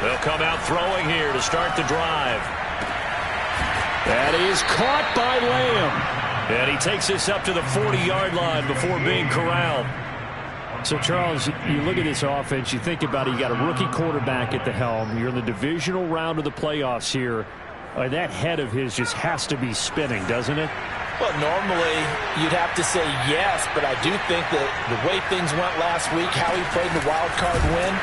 They'll come out throwing here to start the drive. That is caught by Lamb. And he takes this up to the 40-yard line before being corralled. So, Charles, you look at this offense, you think about it, you got a rookie quarterback at the helm. You're in the divisional round of the playoffs here. That head of his just has to be spinning, doesn't it? Well, normally you'd have to say yes, but I do think that the way things went last week, how he played in the wild card win,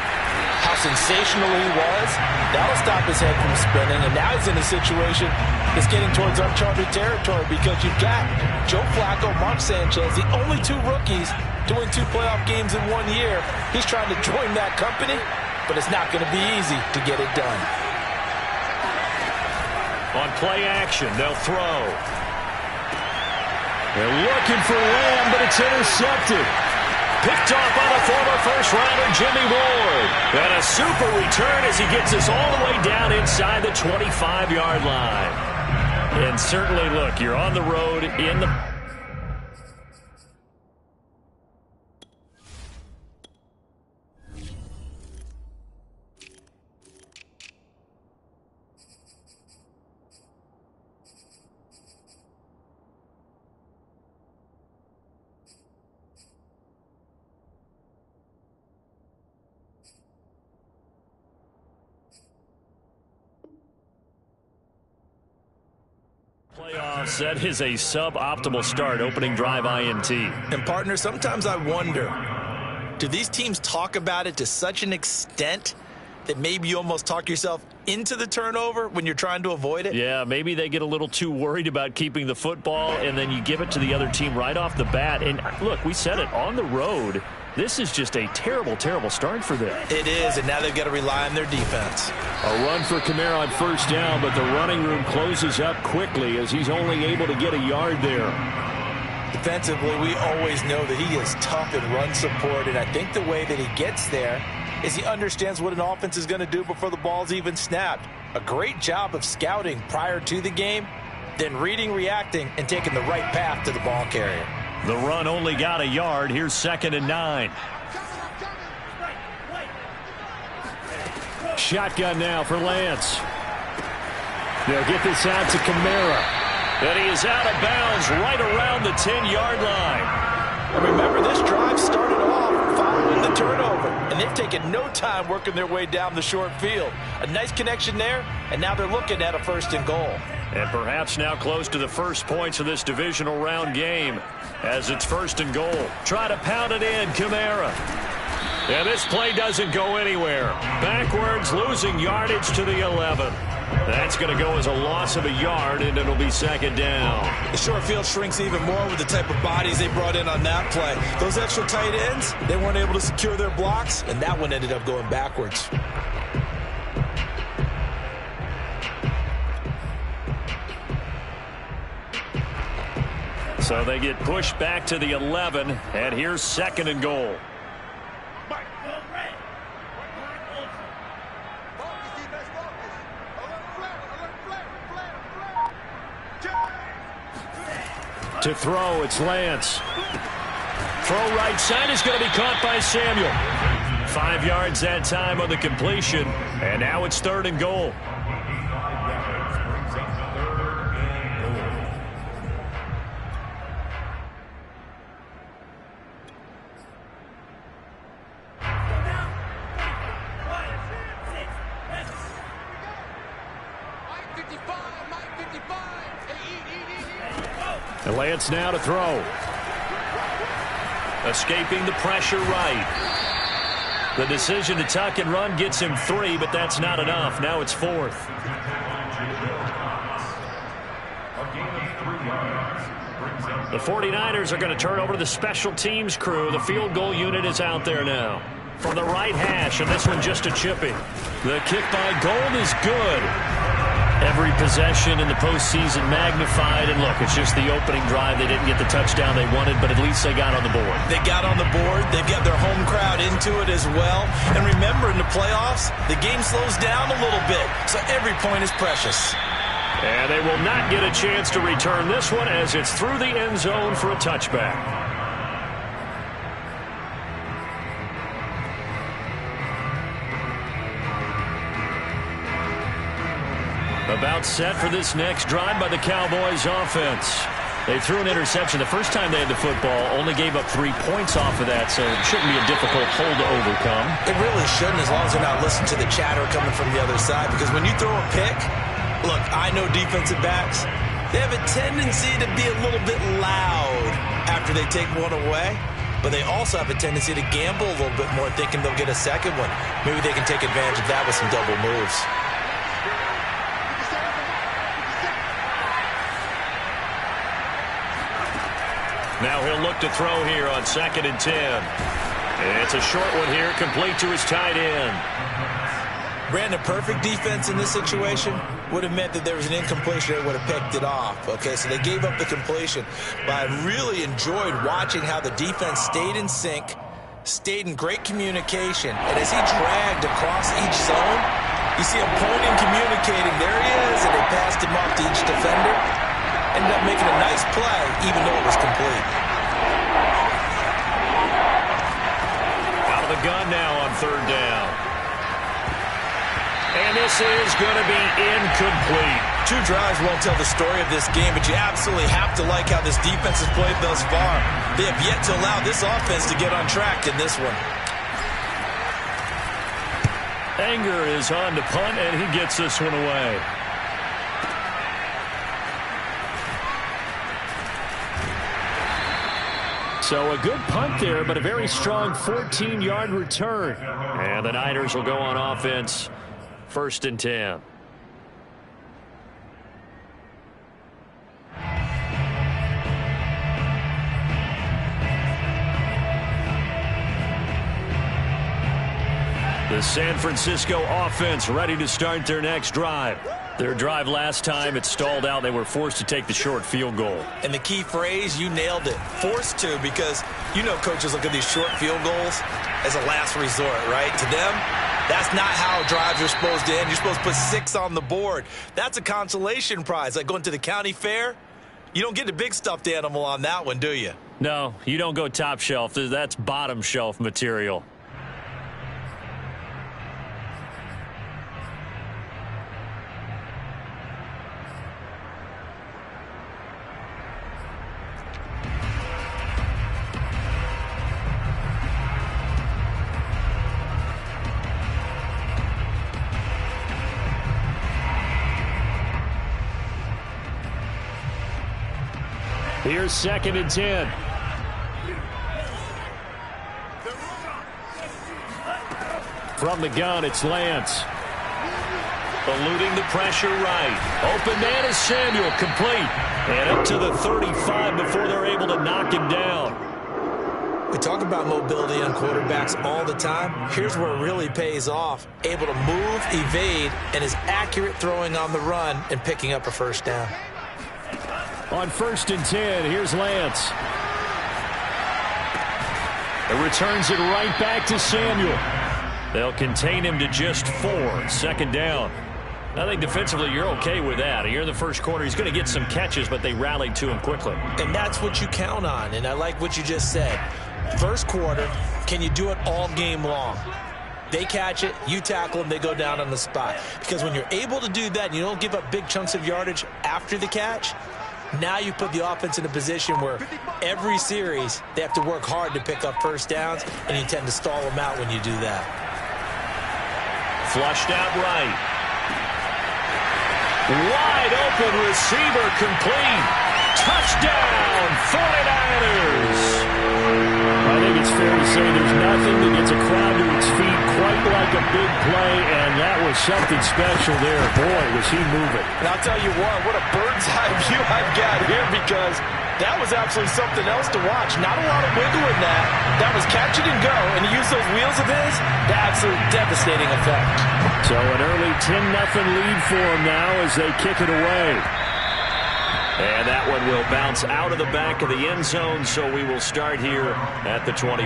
how sensational he was, that'll stop his head from spinning. And now he's in a situation that's getting towards uncharted territory because you've got Joe Flacco, Mark Sanchez, the only two rookies doing 2 playoff games in 1 year. He's trying to join that company, but it's not going to be easy to get it done. On play action, they'll throw. They're looking for Lamb, but it's intercepted. Picked off by the former first-rounder Jimmy Ward. And a super return as he gets us all the way down inside the 25-yard line. And certainly, look, you're on the road in the... playoffs. That is a suboptimal start, opening drive INT. And partner, sometimes I wonder, do these teams talk about it to such an extent that maybe you almost talk yourself into the turnover when you're trying to avoid it? Yeah, maybe they get a little too worried about keeping the football, and then you give it to the other team right off the bat. And look, we said it, on the road, this is just a terrible, terrible start for them. It is, and now they've got to rely on their defense. A run for Kamara on first down, but the running room closes up quickly as he's only able to get a yard there. Defensively, we always know that he is tough in run support, and I think the way that he gets there is he understands what an offense is going to do before the ball's even snapped. A great job of scouting prior to the game, then reading, reacting, and taking the right path to the ball carrier. The run only got a yard. Here's 2nd and 9. Shotgun now for Lance. They'll get this out to Kamara. And he is out of bounds right around the 10-yard line. And remember, this drive started off following the turnover, and they've taken no time working their way down the short field. A nice connection there, and now they're looking at a 1st and goal. And perhaps now close to the first points of this divisional round game as it's 1st and goal. Try to pound it in, Kamara. And this play doesn't go anywhere. Backwards, losing yardage to the 11. That's going to go as a loss of a yard, and it'll be 2nd down. The short field shrinks even more with the type of bodies they brought in on that play. Those extra tight ends, they weren't able to secure their blocks, and that one ended up going backwards. So they get pushed back to the 11, and here's 2nd and goal. To throw, it's Lance. Throw right side is going to be caught by Samuel. 5 yards that time on the completion, and now it's 3rd and goal. And Lance now to throw. Escaping the pressure right. The decision to tuck and run gets him 3, but that's not enough. Now it's 4th. The 49ers are going to turn over to the special teams crew. The field goal unit is out there now. From the right hash, and this one just a chipping. The kick by Gold is good. Every possession in the postseason magnified, and look, it's just the opening drive. They didn't get the touchdown they wanted, but at least they got on the board. They got on the board. They've got their home crowd into it as well. And remember, in the playoffs, the game slows down a little bit, so every point is precious. And they will not get a chance to return this one as it's through the end zone for a touchback. About set for this next drive by the Cowboys offense. They threw an interception the first time they had the football, only gave up 3 points off of that, so it shouldn't be a difficult hole to overcome. It really shouldn't, as long as they're not listening to the chatter coming from the other side, because when you throw a pick, look, I know defensive backs, they have a tendency to be a little bit loud after they take one away, but they also have a tendency to gamble a little bit more, thinking they'll get a second one. Maybe they can take advantage of that with some double moves. Now he'll look to throw here on 2nd and 10. It's a short one here, complete to his tight end. Brandon, perfect defense in this situation would have meant that there was an incompletion. They would have picked it off. Okay, so they gave up the completion. But I really enjoyed watching how the defense stayed in sync, stayed in great communication. And as he dragged across each zone, you see him pointing, communicating. There he is, and they passed him off to each defender. Ended up making a nice play, even though it was complete. Out of the gun now on 3rd down. And this is going to be incomplete. 2 drives won't tell the story of this game, but you absolutely have to like how this defense has played thus far. They have yet to allow this offense to get on track in this one. Anger is on to punt, and he gets this one away. So a good punt there, but a very strong 14-yard return. And the Niners will go on offense, 1st and 10. The San Francisco offense ready to start their next drive. Their drive last time, it stalled out. They were forced to take the short field goal. And the key phrase, you nailed it, forced to, because you know coaches look at these short field goals as a last resort, right? To them, that's not how drives are supposed to end. You're supposed to put 6 on the board. That's a consolation prize. Like going to the county fair, you don't get the big stuffed animal on that one, do you? No, you don't go top shelf. That's bottom shelf material. Here's 2nd and 10. From the gun, it's Lance. Eluding the pressure right. Open man is Samuel, complete. And up to the 35 before they're able to knock him down. We talk about mobility on quarterbacks all the time. Here's where it really pays off. Able to move, evade, and is accurate throwing on the run and picking up a 1st down. On 1st and 10, here's Lance. It returns it right back to Samuel. They'll contain him to just 4. 2nd down. I think defensively you're okay with that. You're in the first quarter. He's going to get some catches, but they rallied to him quickly. And that's what you count on, and I like what you just said. First quarter, can you do it all game long? They catch it, you tackle them, they go down on the spot. Because when you're able to do that and you don't give up big chunks of yardage after the catch, now you put the offense in a position where every series they have to work hard to pick up 1st downs, and you tend to stall them out when you do that. Flushed out right. Wide open receiver, complete. Touchdown, 49ers. I think it's fair to say there's nothing that gets a crowd to its feet quite like a big play, and that was something special there. Boy, was he moving. And I'll tell you what a bird's eye view I've got here, because that was absolutely something else to watch. Not a lot of wiggle in that. That was catch it and go, and to use those wheels of his, the absolute devastating effect. So an early 10-0 lead for him now as they kick it away. And that one will bounce out of the back of the end zone, so we will start here at the 25.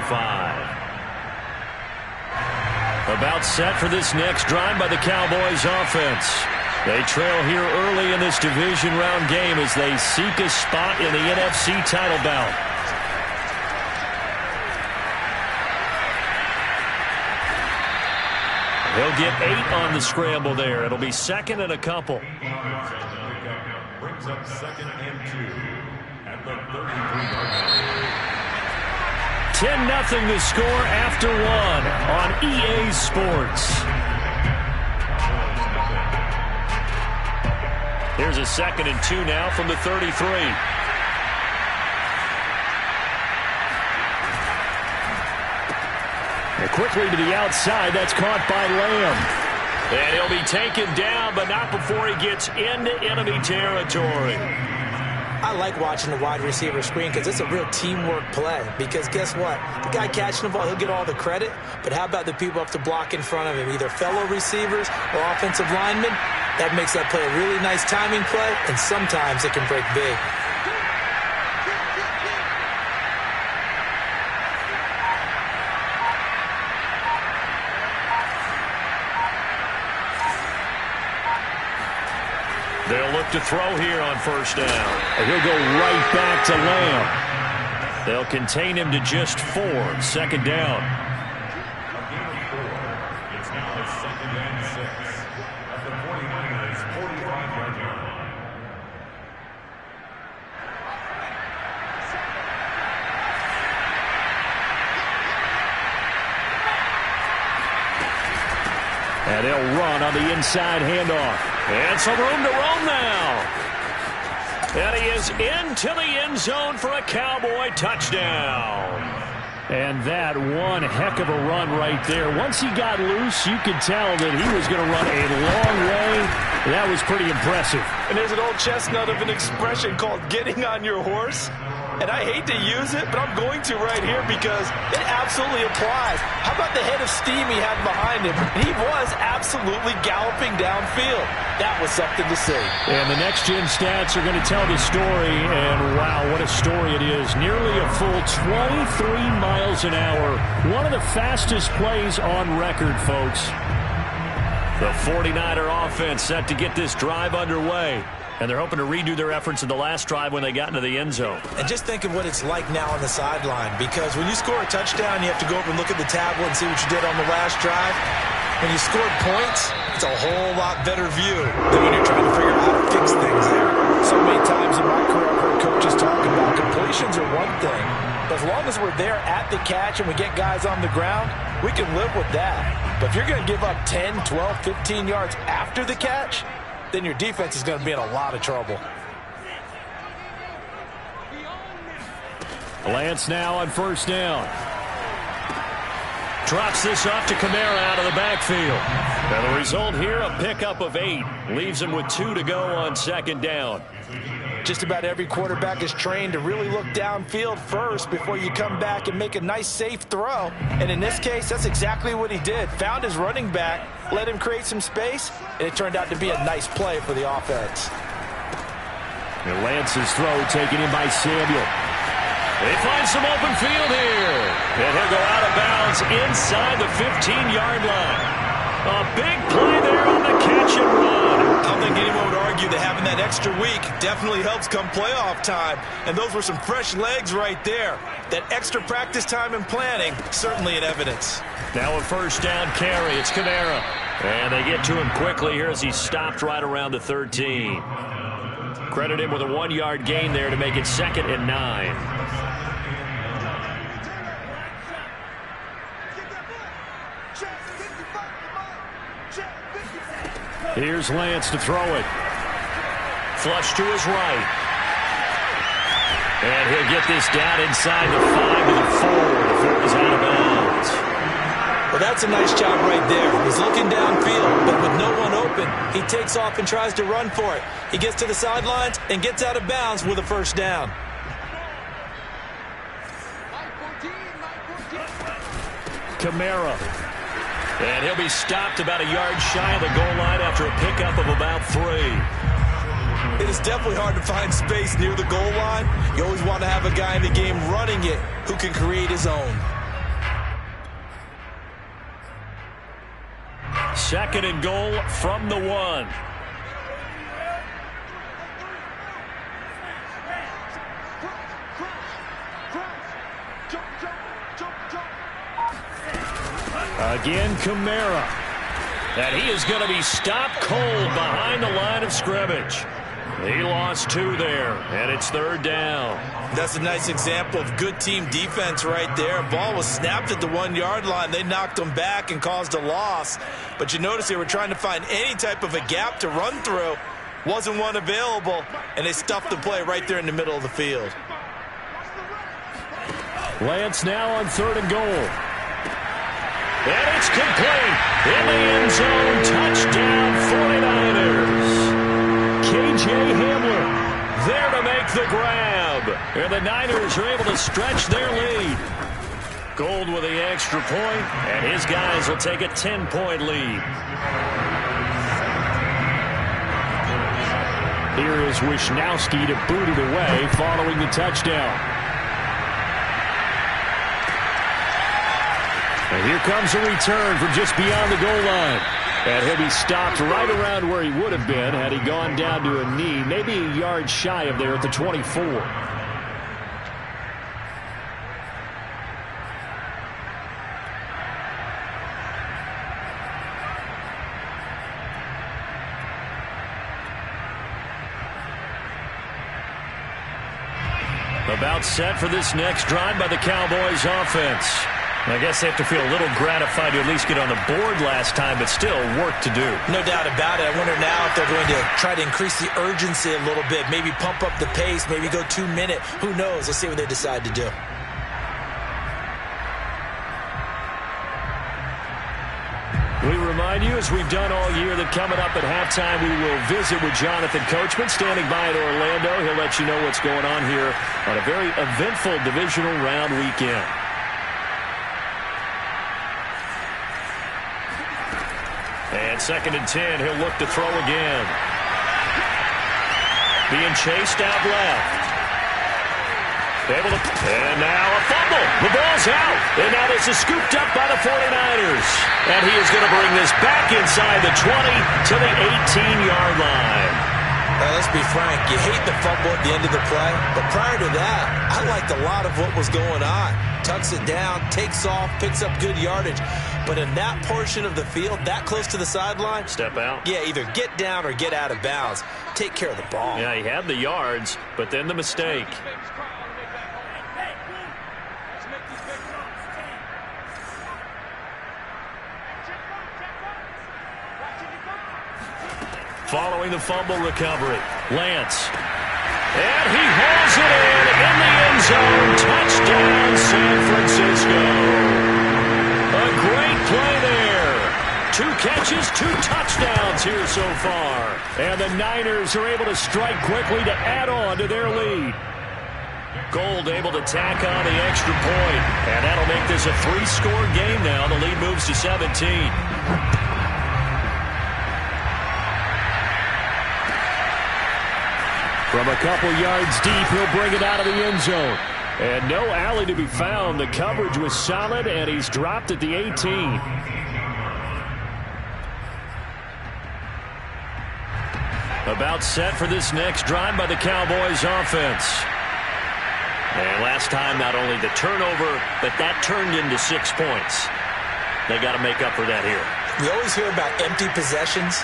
About set for this next drive by the Cowboys offense. They trail here early in this division round game as they seek a spot in the NFC title bout. He'll get 8 on the scramble there. It'll be second and a couple. Brings up second and 2 at the 33-yard line. 10-0 the score after 1 on EA Sports. Here's a second and 2 now from the 33. And quickly to the outside. That's caught by Lamb. And he'll be taken down, but not before he gets into enemy territory. I like watching the wide receiver screen because it's a real teamwork play. Because guess what? The guy catching the ball, he'll get all the credit. But how about the people up to block in front of him, either fellow receivers or offensive linemen? That makes that play a really nice timing play, and sometimes it can break big. They'll look to throw here on first down. And he'll go right back to Lamb. They'll contain him to just 4. Second down. It's now a second and 6 at the 49ers' 45-yard line. And they'll run on the inside handoff. And some room to roam now. And he is into the end zone for a Cowboy touchdown. And that one heck of a run right there. Once he got loose, you could tell that he was going to run a long way. That was pretty impressive. And there's an old chestnut of an expression called getting on your horse. And I hate to use it, but I'm going to right here because it absolutely applies. How about the head of steam he had behind him? He was absolutely galloping downfield. That was something to see. And the next-gen stats are going to tell the story, and wow, what a story it is. Nearly a full 23 miles an hour. One of the fastest plays on record, folks. The 49er offense set to get this drive underway. And they're hoping to redo their efforts in the last drive when they got into the end zone. And just think of what it's like now on the sideline, because when you score a touchdown, you have to go over and look at the tablet and see what you did on the last drive. When you scored points, it's a whole lot better view than when you're trying to figure out how to fix things there. So many times in my career, I've heard coaches talk about completions are one thing, but as long as we're there at the catch and we get guys on the ground, we can live with that. But if you're going to give up 10, 12, 15 yards after the catch, then your defense is going to be in a lot of trouble. Lance now on first down. Drops this off to Kamara out of the backfield. And the result here, a pickup of 8. Leaves him with 2 to go on second down. Just about every quarterback is trained to really look downfield first before you come back and make a nice, safe throw. And in this case, that's exactly what he did. Found his running back, let him create some space, and it turned out to be a nice play for the offense. And Lance's throw taken in by Samuel. They find some open field here. And he'll go out of bounds inside the 15-yard line. A big play there on the catch and run. I don't think anyone would argue that having that extra week definitely helps come playoff time. And those were some fresh legs right there. That extra practice time and planning, certainly in evidence. Now a first down carry. It's Kamara. And they get to him quickly here as he stopped right around the 13. Credit him with a 1-yard gain there to make it 2nd and 9. Here's Lance to throw it. Flush to his right. And he'll get this down inside the 5 to the 4 before it was out of bounds. Well, that's a nice job right there. He's looking downfield, but with no one open, he takes off and tries to run for it. He gets to the sidelines and gets out of bounds with a first down. Kamara. And he'll be stopped about a yard shy of the goal line after a pickup of about 3. It is definitely hard to find space near the goal line. You always want to have a guy in the game running it who can create his own. 2nd and goal from the 1. Again, Kamara. And he is going to be stopped cold behind the line of scrimmage. He lost 2 there, and it's 3rd down. That's a nice example of good team defense right there. Ball was snapped at the 1-yard line. They knocked him back and caused a loss. But you notice they were trying to find any type of a gap to run through. Wasn't one available, and they stuffed the play right there in the middle of the field. Lance now on 3rd and goal. And it's complete. In the end zone, touchdown 49ers. K.J. Hamler there to make the grab. And the Niners are able to stretch their lead. Gold with the extra point, and his guys will take a 10-point lead. Here is Wisnowski to boot it away following the touchdown. And here comes a return from just beyond the goal line. And he'll be stopped right around where he would have been had he gone down to a knee, maybe a yard shy of there at the 24. About set for this next drive by the Cowboys offense. I guess they have to feel a little gratified to at least get on the board last time, but still work to do. No doubt about it. I wonder now if they're going to try to increase the urgency a little bit, maybe pump up the pace, maybe go 2-minute. Who knows? Let's see what they decide to do. We remind you, as we've done all year, that coming up at halftime, we will visit with Jonathan Coachman, standing by at Orlando. He'll let you know what's going on here on a very eventful divisional round weekend. And 2nd and 10, he'll look to throw again. Being chased out left. And now a fumble. The ball's out. And now this is scooped up by the 49ers. And he is going to bring this back inside the 20 to the 18-yard line. Let's be frank, you hate the fumble at the end of the play, but prior to that, I liked a lot of what was going on. Tucks it down, takes off, picks up good yardage. But in that portion of the field, that close to the sideline, step out. Yeah, either get down or get out of bounds. Take care of the ball. Yeah, he had the yards, but then the mistake. Following the fumble recovery, Lance. And he hauls it in the end zone. Touchdown, San Francisco. A great play there. 2 catches, 2 touchdowns here so far. And the Niners are able to strike quickly to add on to their lead. Gold able to tack on the extra point. And that'll make this a 3-score game now. The lead moves to 17. From a couple yards deep, he'll bring it out of the end zone. And no alley to be found. The coverage was solid, and he's dropped at the 18. About set for this next drive by the Cowboys offense. And last time, not only the turnover, but that turned into 6 points. They got to make up for that here. We always hear about empty possessions,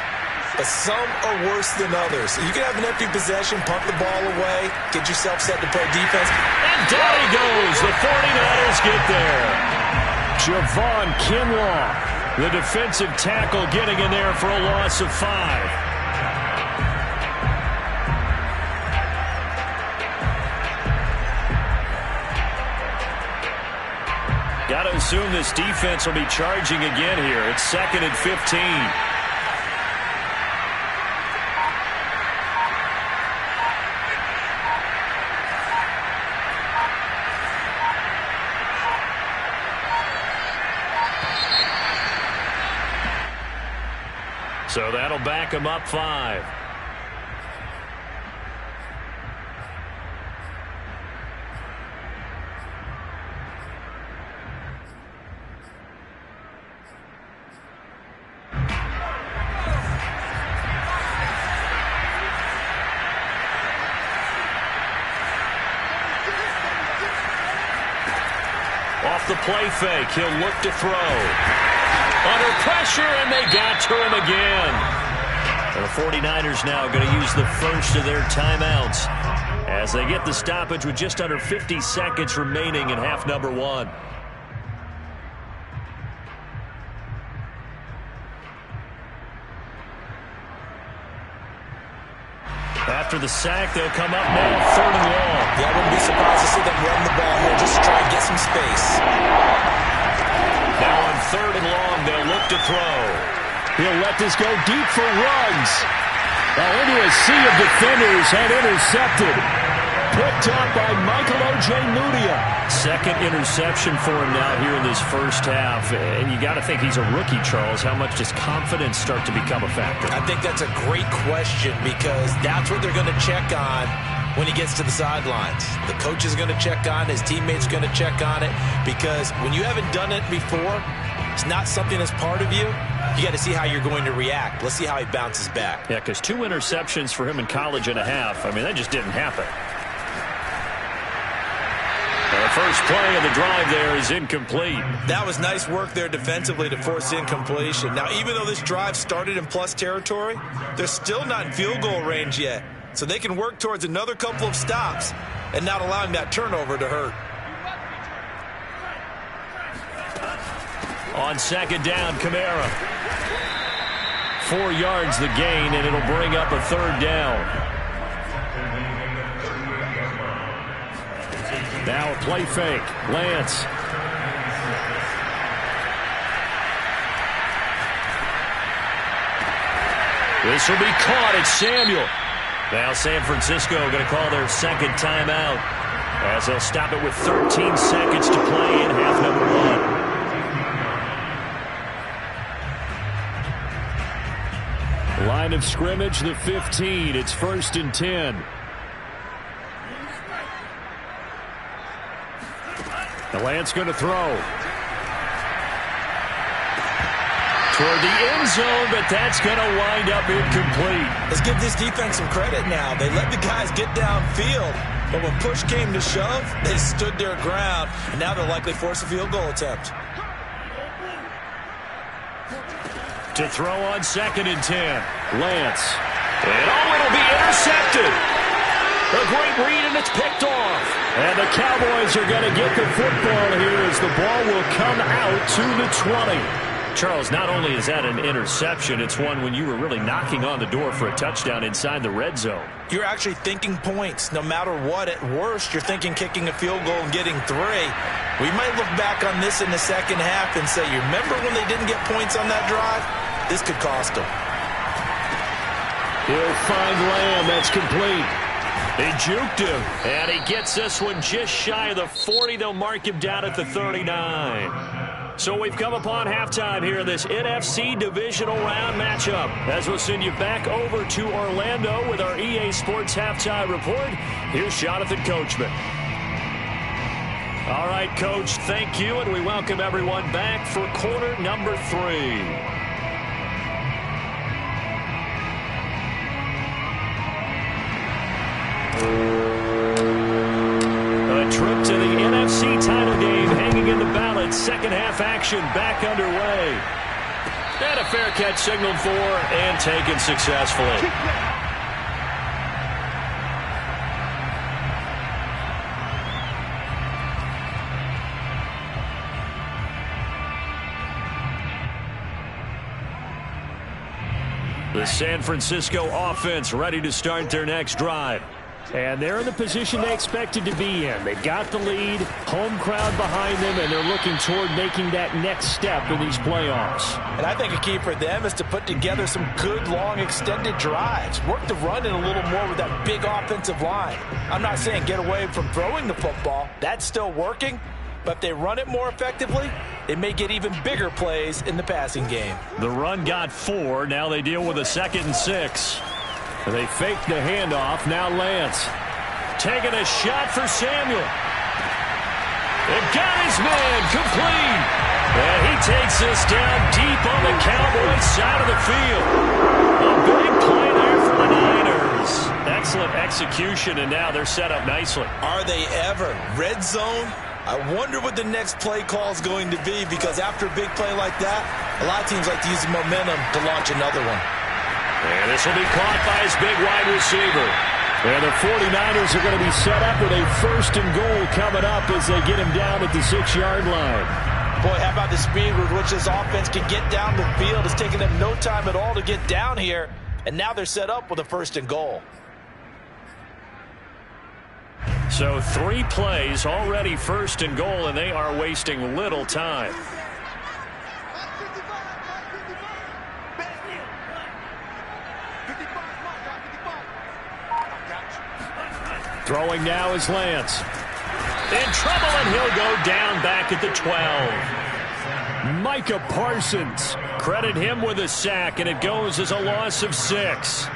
but some are worse than others. You can have an empty possession, punt the ball away, get yourself set to play defense. And down he goes. The 49ers get there. Javon Kinlaw, the defensive tackle, getting in there for a loss of 5. Got to assume this defense will be charging again here. It's 2nd and 15. So that'll back him up 5. Off the play fake, he'll look to throw. Under pressure. pressure, and they got to him again. And the 49ers now going to use the first of their timeouts as they get the stoppage with just under 50 seconds remaining in half number one. After the sack, they'll come up now, 3rd and long. Yeah, I wouldn't be surprised to see them run the ball here just to try and get some space. Now on 3rd and long, they'll look to throw. He'll let this go deep for runs. Now into a sea of defenders and intercepted. Picked up by Michael Ojemudia. Second interception for him now here in this first half. And you got to think he's a rookie, Charles. How much does confidence start to become a factor? I think that's a great question because that's what they're going to check on when he gets to the sidelines. The coach is going to check on, his teammates are going to check on it, because when you haven't done it before, it's not something that's part of you. You got to see how you're going to react. Let's see how he bounces back. Yeah, because 2 interceptions for him in college and a half. I mean, that just didn't happen. The first play of the drive there is incomplete. That was nice work there defensively to force incompletion. Now, even though this drive started in plus territory, they're still not in field goal range yet. So they can work towards another couple of stops and not allowing that turnover to hurt. On 2nd down, Kamara. 4 yards the gain, and it'll bring up a 3rd down. Now a play fake. Lance. This will be caught. It's Samuel. Now San Francisco going to call their 2nd timeout as they'll stop it with 13 seconds to play in half number one. Line of scrimmage, the 15. It's 1st and 10. The Lance going to throw. Toward the end zone, but that's going to wind up incomplete. Let's give this defense some credit now. They let the guys get downfield, but when push came to shove, they stood their ground, and now they'll likely force a field goal attempt. To throw on 2nd and 10. Lance. And it'll be intercepted. A great read, and it's picked off. And the Cowboys are going to get the football here as the ball will come out to the 20. Charles, not only is that an interception, it's one when you were really knocking on the door for a touchdown inside the red zone. You're actually thinking points. No matter what, at worst, you're thinking kicking a field goal and getting 3. We might look back on this in the second half and say, you remember when they didn't get points on that drive? This could cost them. He'll find Lamb. That's complete. They juked him, and he gets this one just shy of the 40. They'll mark him down at the 39. So we've come upon halftime here in this NFC Divisional Round matchup. As we'll send you back over to Orlando with our EA Sports Halftime Report, here's Jonathan Coachman. All right, Coach, thank you, and we welcome everyone back for quarter number 3. A trip to the NFC title game hanging in the balance. Second half action back underway. And a fair catch signaled for and taken successfully. The San Francisco offense ready to start their next drive. And they're in the position they expected to be in. They've got the lead, home crowd behind them, and they're looking toward making that next step in these playoffs. And I think a key for them is to put together some good, long, extended drives. Work the run in a little more with that big offensive line. I'm not saying get away from throwing the football. That's still working. But if they run it more effectively, they may get even bigger plays in the passing game. The run got 4. Now they deal with a 2nd and 6. They fake the handoff. Now Lance. Taking a shot for Samuel. They've got his man complete. And he takes this down deep on the Cowboys side of the field. A big play there for the Niners. Excellent execution, and now they're set up nicely. Are they ever? Red zone, I wonder what the next play call is going to be, because after a big play like that, a lot of teams like to use the momentum to launch another one. And this will be caught by his big wide receiver. And the 49ers are going to be set up with a 1st and goal coming up as they get him down at the 6-yard line. Boy, how about the speed with which this offense can get down the field? It's taken them no time at all to get down here, and now they're set up with a 1st and goal. So 3 plays already 1st and goal, and they are wasting little time. Throwing now is Lance. In trouble, and he'll go down back at the 12. Micah Parsons. Credit him with a sack, and it goes as a loss of 6.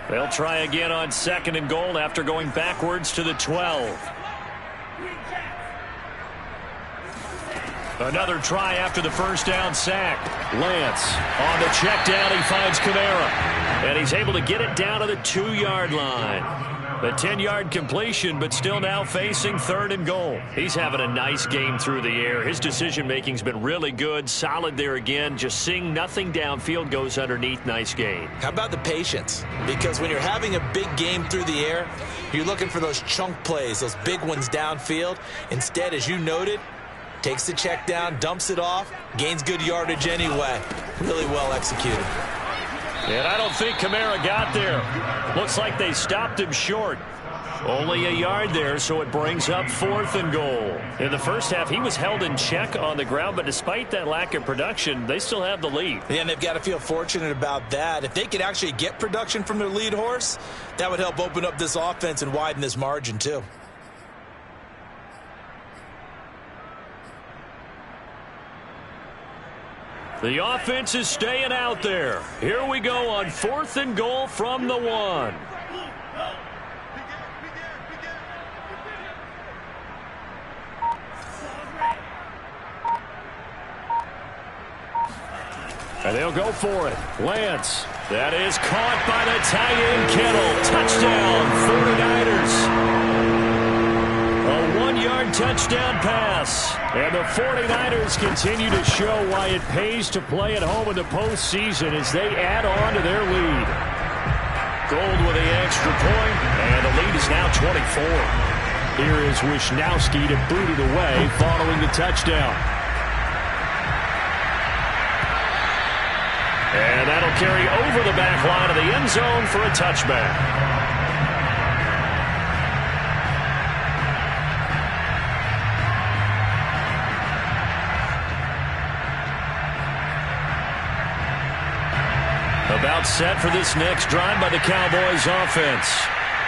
They'll try again on 2nd and goal after going backwards to the 12. Another try after the 1st down sack. Lance on the check down. He finds Kamara. And he's able to get it down to the 2-yard line. The 10-yard completion, but still now facing 3rd and goal. He's having a nice game through the air. His decision-making's been really good. Solid there again. Just seeing nothing downfield, goes underneath. Nice gain. How about the patience? Because when you're having a big game through the air, you're looking for those chunk plays, those big ones downfield. Instead, as you noted, takes the check down, dumps it off, gains good yardage anyway. Really well executed. And I don't think Kamara got there. Looks like they stopped him short. Only a yard there, so it brings up 4th and goal. In the first half, he was held in check on the ground, but despite that lack of production, they still have the lead. Yeah, and they've got to feel fortunate about that. If they could actually get production from their lead horse, that would help open up this offense and widen this margin too. The offense is staying out there. Here we go on 4th and goal from the 1. And they'll go for it. Lance. That is caught by the tight end Kittle. Touchdown, 49ers. A 1-yard touchdown pass. And the 49ers continue to show why it pays to play at home in the postseason as they add on to their lead. Gold with the extra point, and the lead is now 24. Here is Wisnowski to boot it away following the touchdown. And that'll carry over the back line of the end zone for a touchback. About set for this next drive by the Cowboys offense.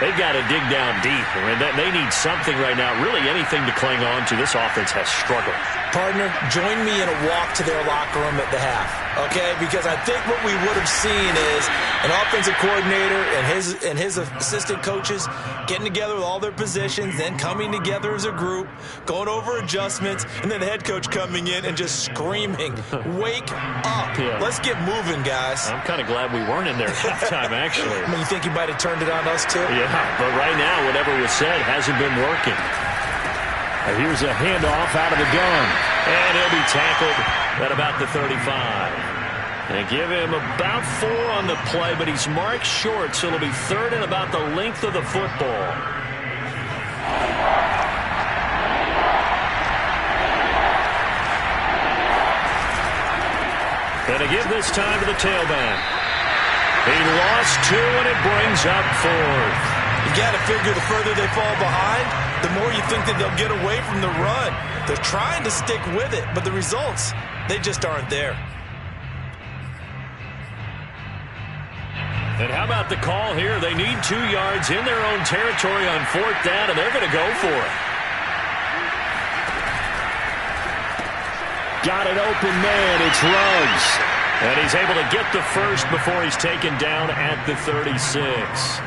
They've got to dig down deep. I mean, they need something right now, really anything to cling on to. This offense has struggled. Partner, join me in a walk to their locker room at the half, okay? Because I think what we would have seen is an offensive coordinator and his assistant coaches getting together with all their positions, then coming together as a group, going over adjustments, and then the head coach coming in and just screaming, "Wake up. Yeah. Let's get moving, guys." I'm kind of glad we weren't in there at halftime, actually. I mean, you think he might have turned it on us, too? Yeah, but right now, whatever was said hasn't been working. And here's a handoff out of the gun. And he'll be tackled at about the 35. And give him about 4 on the play, but he's marked short, so it'll be 3rd and about the length of the football. And to give this time to the tailback. He lost 2, and it brings up 4th. You got to figure the further they fall behind, the more you think that they'll get away from the run. They're trying to stick with it, but the results, they just aren't there. And how about the call here? They need 2 yards in their own territory on 4th down, and they're going to go for it. Got an open man. It's Ruggs. And he's able to get the first before he's taken down at the 36.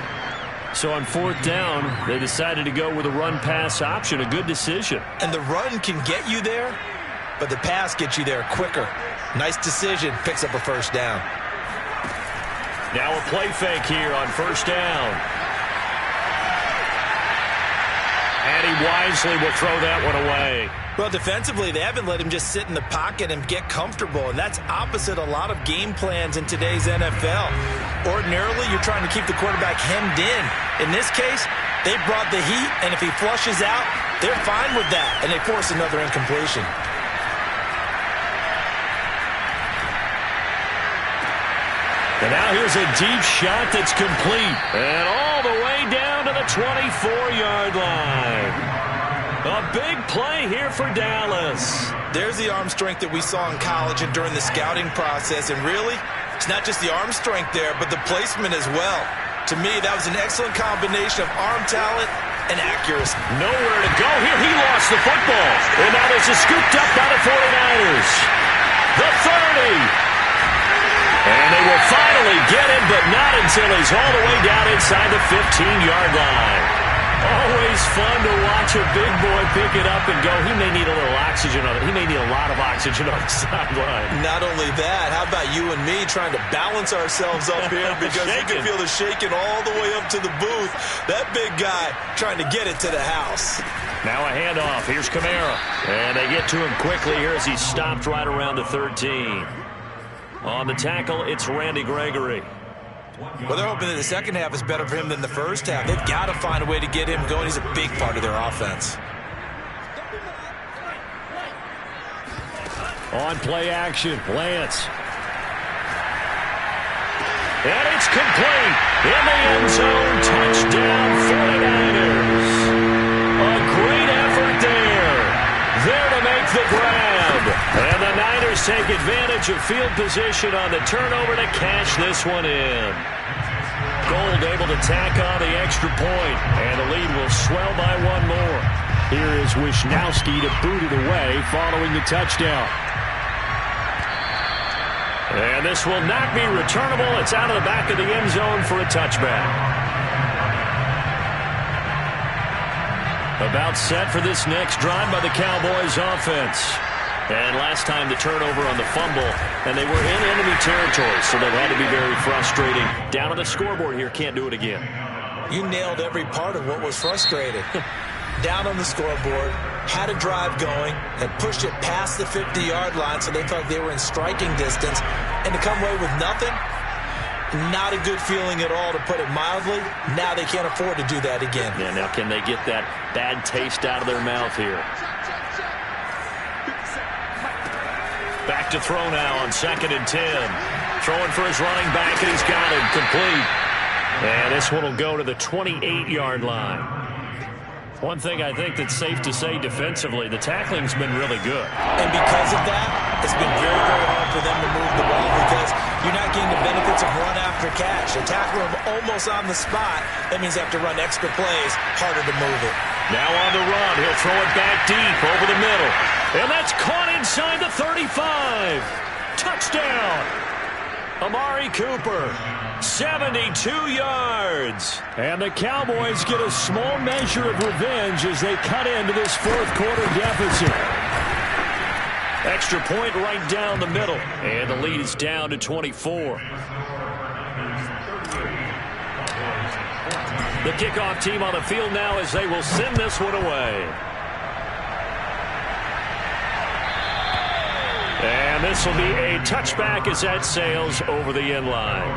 So on 4th down, they decided to go with a run-pass option. A good decision. And the run can get you there, but the pass gets you there quicker. Nice decision. Picks up a 1st down. Now a play fake here on first down. And he wisely will throw that one away. Well, defensively, they haven't let him just sit in the pocket and get comfortable, and that's opposite a lot of game plans in today's NFL. Ordinarily, you're trying to keep the quarterback hemmed in. In this case, they brought the heat, and if he flushes out, they're fine with that, and they force another incompletion. And now here's a deep shot that's complete. And all the way down to the 24-yard line. A big play here for Dallas. There's the arm strength that we saw in college and during the scouting process. And really, it's not just the arm strength there, but the placement as well. To me, that was an excellent combination of arm talent and accuracy. Nowhere to go here. He lost the football. And now this is scooped up by the 49ers. The 30. And they will finally get him, but not until he's all the way down inside the 15-yard line. Always fun to watch a big boy pick it up and go. He may need a little oxygen on it. He may need a lot of oxygen on the sideline. Not only that, how about you and me trying to balance ourselves up here because you can feel the shaking all the way up to the booth. That big guy trying to get it to the house. Now a handoff. Here's Kamara. And they get to him quickly here as he's stopped right around the 13. On the tackle, it's Randy Gregory. Well, they're hoping that the second half is better for him than the first half. They've got to find a way to get him going. He's a big part of their offense. On play action, Lance. And it's complete. In the end zone, touchdown 49ers. A great effort there. There to make the grab. And the Niners take advantage of field position on the turnover to cash this one in. Gold able to tack on the extra point, and the lead will swell by one more. Here is Wisnowski to boot it away following the touchdown. And this will not be returnable. It's out of the back of the end zone for a touchback. About set for this next drive by the Cowboys offense. And last time the turnover on the fumble, and they were in enemy territory, so that had to be very frustrating. Down on the scoreboard here, can't do it again. You nailed every part of what was frustrating. Down on the scoreboard, had a drive going, had pushed it past the 50-yard line, so they felt they were in striking distance, and to come away with nothing, not a good feeling at all, to put it mildly. Now they can't afford to do that again. Yeah, now can they get that bad taste out of their mouth here? Back to throw now on 2nd and 10. Throwing for his running back, and he's got him complete. And this one will go to the 28-yard line. One thing I think that's safe to say defensively, the tackling's been really good. And because of that, it's been very, very hard for them to move the ball because you're not getting the benefits of run after catch. They tackle him almost on the spot. That means they have to run extra plays, harder to move it. Now on the run, he'll throw it back deep over the middle. And that's caught inside the 35. Touchdown. Amari Cooper, 72 yards. And the Cowboys get a small measure of revenge as they cut into this fourth quarter deficit. Extra point right down the middle. And the lead is down to 24. The kickoff team on the field now as they will send this one away. And this will be a touchback as that sails over the end line.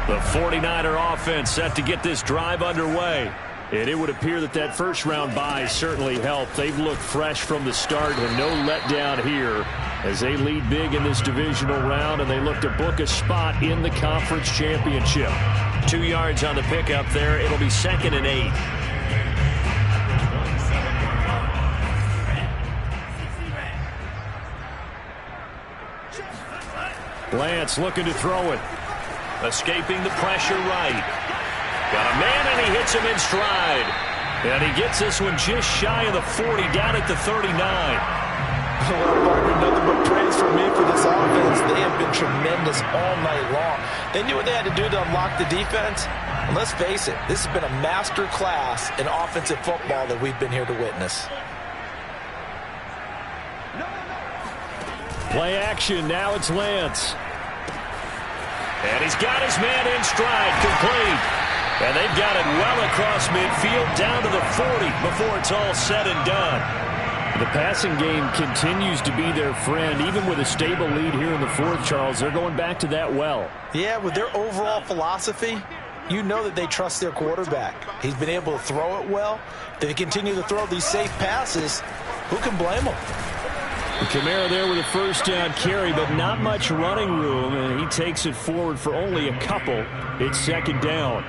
The 49er offense set to get this drive underway. And it would appear that that first-round bye certainly helped. They've looked fresh from the start and no letdown here as they lead big in this divisional round, and they look to book a spot in the conference championship. 2 yards on the pickup there. It'll be 2nd and 8. Lance looking to throw it. Escaping the pressure right. Got a man, and he hits him in stride. And he gets this one just shy of the 40, down at the 39. Well, Parker, nothing but praise for me for this offense. They have been tremendous all night long. They knew what they had to do to unlock the defense. And let's face it, this has been a master class in offensive football that we've been here to witness. Play action, now it's Lance. And he's got his man in stride, complete. And they've got it well across midfield, down to the 40 before it's all said and done. The passing game continues to be their friend. Even with a stable lead here in the fourth, Charles, they're going back to that well. Yeah, with their overall philosophy, you know that they trust their quarterback. He's been able to throw it well. They continue to throw these safe passes. Who can blame them? Kamara there with a first down carry, but not much running room, and he takes it forward for only a couple. It's second down.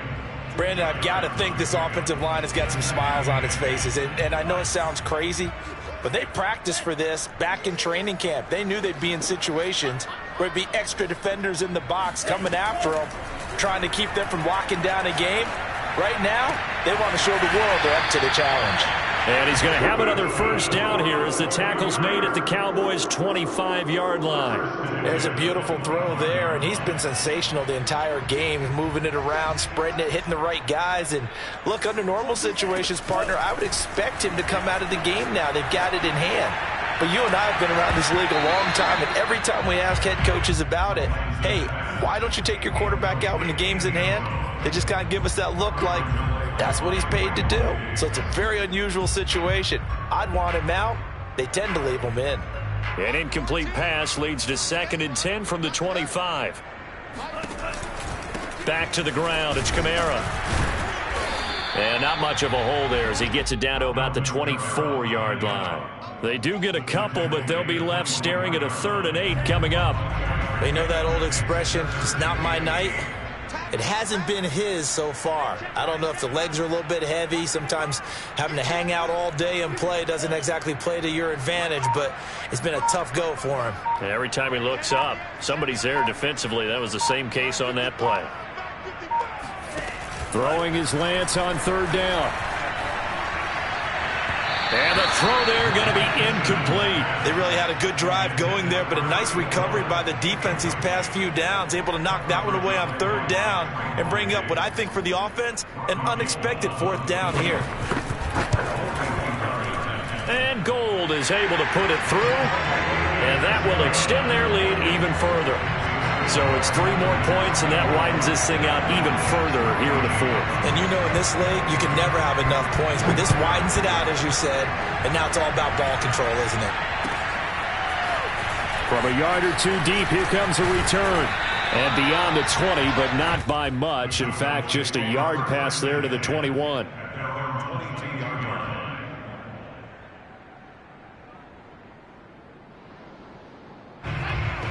Brandon, I've got to think this offensive line has got some smiles on its faces, and I know it sounds crazy, but they practiced for this back in training camp. They knew they'd be in situations where there'd be extra defenders in the box coming after them, trying to keep them from locking down a game. Right now, they want to show the world they're up to the challenge. And he's going to have another first down here as the tackle's made at the Cowboys' 25-yard line. There's a beautiful throw there, and he's been sensational the entire game, moving it around, spreading it, hitting the right guys. And look, under normal situations, partner, I would expect him to come out of the game now. They've got it in hand. But you and I have been around this league a long time, and every time we ask head coaches about it, hey, why don't you take your quarterback out when the game's in hand? They just kind of give us that look like that's what he's paid to do. So it's a very unusual situation. I'd want him out. They tend to leave him in. An incomplete pass leads to 2nd and 10 from the 25. Back to the ground. It's Kamara. And not much of a hole there as he gets it down to about the 24-yard line. They do get a couple, but they'll be left staring at a 3rd and 8 coming up. They know that old expression, it's not my night. It hasn't been his so far. I don't know if the legs are a little bit heavy. Sometimes having to hang out all day and play doesn't exactly play to your advantage, but it's been a tough go for him. Every time he looks up, somebody's there defensively. That was the same case on that play. Throwing is Lance on 3rd down. And the throw there going to be incomplete. They really had a good drive going there, but a nice recovery by the defense these past few downs, able to knock that one away on 3rd down and bring up what I think for the offense, an unexpected 4th down here. And Gold is able to put it through, and that will extend their lead even further. So it's 3 more points, and that widens this thing out even further here in the 4th. And you know in this league, you can never have enough points, but this widens it out, as you said, and now it's all about ball control, isn't it? From a yard or 2 deep, here comes a return. And beyond the 20, but not by much. In fact, just a yard pass there to the 21.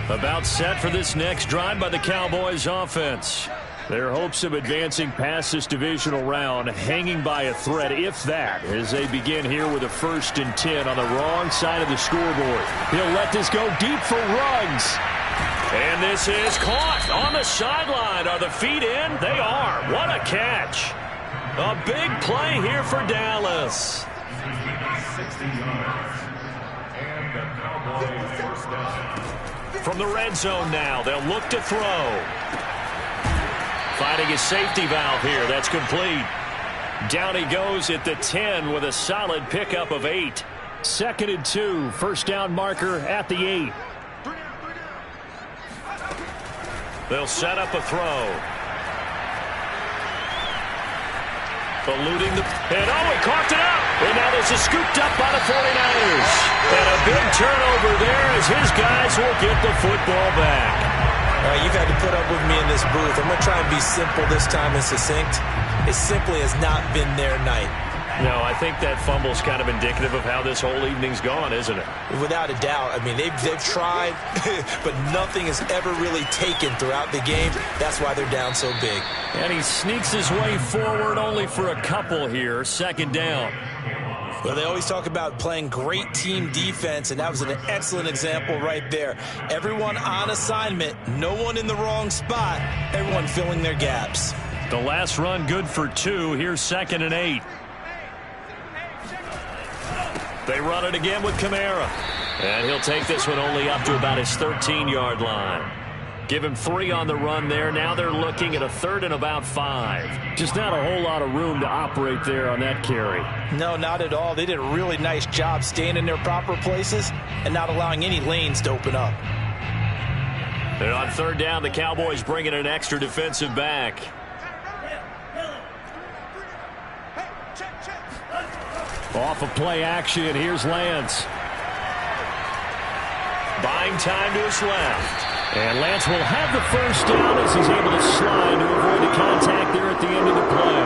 About set for this next drive by the Cowboys offense. Their hopes of advancing past this divisional round hanging by a thread, if that, as they begin here with a 1st and 10 on the wrong side of the scoreboard. He'll let this go deep for Ruggs. And this is caught on the sideline. Are the feet in? They are. What a catch. A big play here for Dallas. 60 yards. And the Cowboys first down. From the red zone now, they'll look to throw. Finding his safety valve here. That's complete. Down he goes at the 10 with a solid pickup of 8. 2nd and 2. First down marker at the 8. They'll set up a throw. Eluding the... And he coughed it up. And now this is scooped up by the 49ers. And a big turnover there as his guys will get the football back. You've had to put up with me in this booth. I'm going to try and be simple this time and succinct. It simply has not been their night. No, I think that fumble's kind of indicative of how this whole evening's gone, isn't it? Without a doubt. I mean, they've tried, but nothing has ever really taken throughout the game. That's why they're down so big. And he sneaks his way forward only for a couple here. 2nd down. Well, they always talk about playing great team defense, and that was an excellent example right there. Everyone on assignment, no one in the wrong spot, everyone filling their gaps. The last run good for 2. Here's 2nd and 8. They run it again with Kamara. And he'll take this one only up to about his 13-yard line. Give him 3 on the run there. Now they're looking at a 3rd and about 5. Just not a whole lot of room to operate there on that carry. No, not at all. They did a really nice job staying in their proper places and not allowing any lanes to open up. And on 3rd down, the Cowboys bring in an extra defensive back. Off of play action, here's Lance. Buying time to his left. And Lance will have the first down as he's able to slide to avoid the contact there at the end of the play.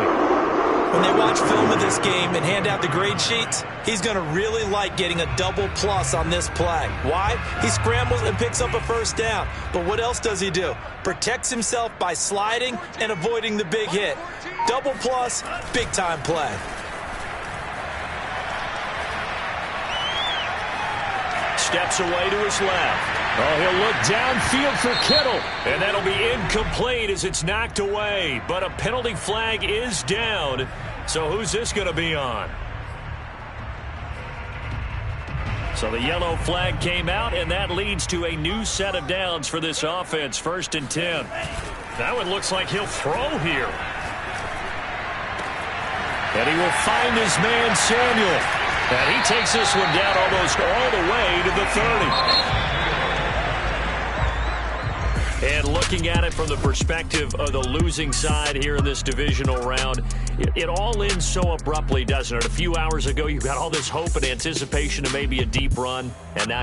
When they watch film of this game and hand out the grade sheets, he's going to really like getting a double plus on this play. Why? He scrambles and picks up a first down. But what else does he do? Protects himself by sliding and avoiding the big hit. Double plus, big time play. Steps away to his left. Oh, he'll look downfield for Kittle. And that'll be incomplete as it's knocked away. But a penalty flag is down. So who's this going to be on? So the yellow flag came out, and that leads to a new set of downs for this offense. 1st and 10. That one looks like he'll throw here. And he will find his man, Samuel. And he takes this one down almost all the way to the 30. And looking at it from the perspective of the losing side here in this divisional round, it all ends so abruptly, doesn't it? A few hours ago, you got all this hope and anticipation of maybe a deep run, and now